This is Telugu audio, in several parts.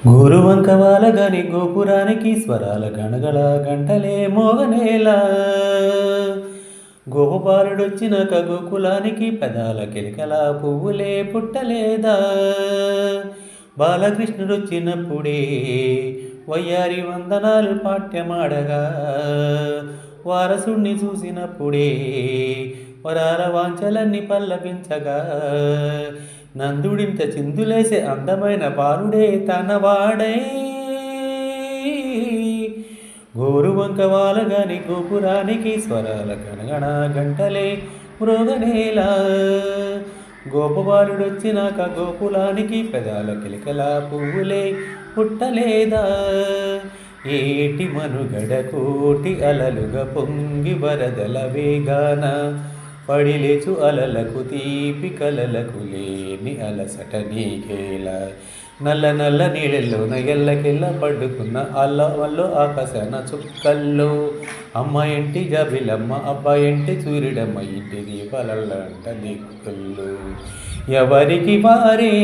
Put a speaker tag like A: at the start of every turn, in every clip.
A: గోరువంక వాలగాని గోపురానికి స్వరాల గణగళ గంటలే మోగనేలా. గోపాలుడొచ్చినాక గోకులానికి పెదాల కిలకల పువ్వులే పుట్టలేదా. బాలకృష్ణుడొచ్చినప్పుడే వయ్యారి వందనాలు పాఠ్యమాడగా, వారసుణ్ణి చూసినప్పుడే వరాల వాంఛలన్నీ పల్లవించగా, నందుడింత చిందులేసే అందమైన బాలుడే తనవాడై. గోరువంక వాలగాని గోపురానికి స్వరాల గణగణ గంటలే మృగనేలా. గోపబాలుడొచ్చినాక గోకులానికి పెదాల కిలకల పువ్వులే పుట్టలేదా. ఏటి మనుగడ కోటి అలలుగా పొంగి వరదల వేగాన, పడిలేచు అలలకు తీపి కలలకు లేని అలసట నీకేలా. నల్ల నల్ల నీళ్ళల్లోన ఎల్లకెల్ల పడుకున్న అల్లవల్లో ఆకాశన చుక్కల్లో, అమ్మ ఇంటి జబిలమ్మ అబ్బాయింటి సూర్యుడమ్మ ఇంటి దీపాలంట దిక్కుల్లో. ఎవరికి వారే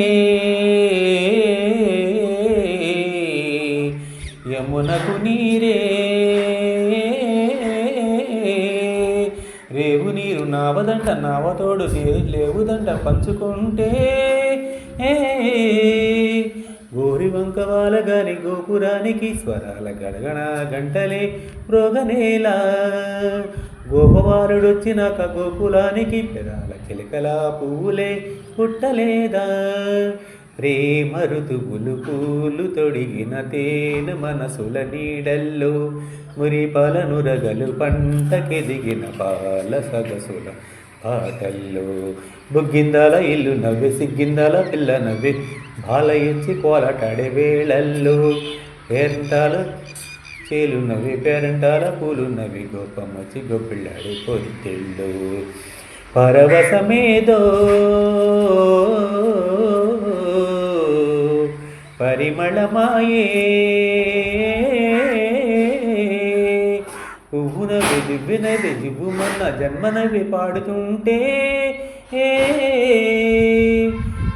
A: యమునకు నీరే, రేవు నీరు నావదంట నావతోడు లేవుదంట పంచుకుంటే. గోరివంక వాలగాని గోపురానికి స్వరాల గణగణ గంటలే మృగనేలా. గోపవారుడొచ్చినాక గోకులానికి పెదాల కిలకల పువ్వులే పుట్టలేదా. ప్రేమ ఋతువులు పూలు తొడిగిన తేనె మనసుల నీడల్లో, మురిపాల నురగలు పంటకెదిగిన పాల సగసుల పాటల్లో. బుగ్గిందాల ఇల్లు నవ్వి సిగ్గిందాల పిల్ల నవ్వి బాల ఎచ్చి కోలటాడే వేళల్లో, పేరంటాల చేలు నవ్వి పేరంటాల పూలు నవ్వి గోపమచ్చి గొప్పిళ్ళాడే పొరితెళ్ళు. పరవశమేదో పరిమళమాయే, పువ్వునవి దివ్వినవి జివ్వుమన్న జన్మనవి పాడుతుంటే.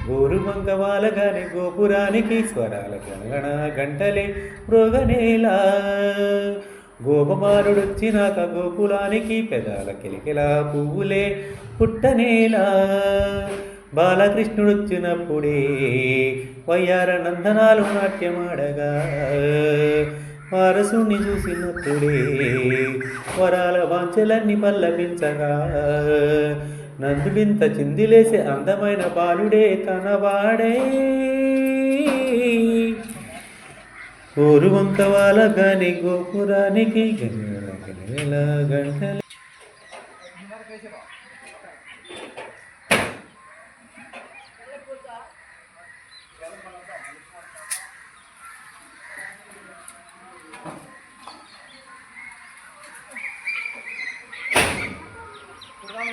A: గోరువంక వాలగాని గోపురానికి స్వరాల గణగణ గంటలే మృగనేలా. గోపబాలుడొచ్చినాక గోకులానికి పెదాల కిలకిల పువ్వులే పుట్టనేలా. బాలకృష్ణుడొచ్చినప్పుడే వయ్యార నందనాలు నాట్యమాడగా, వారసుని చూసినప్పుడే వరాల వాంఛలన్నీ పల్లవించగా, నందుడింత చిందిలేసే అందమైన బాలుడే తనవాడై. గోరువంక వాలగాని గోపురానికి గంటల గంటల.
B: Kurang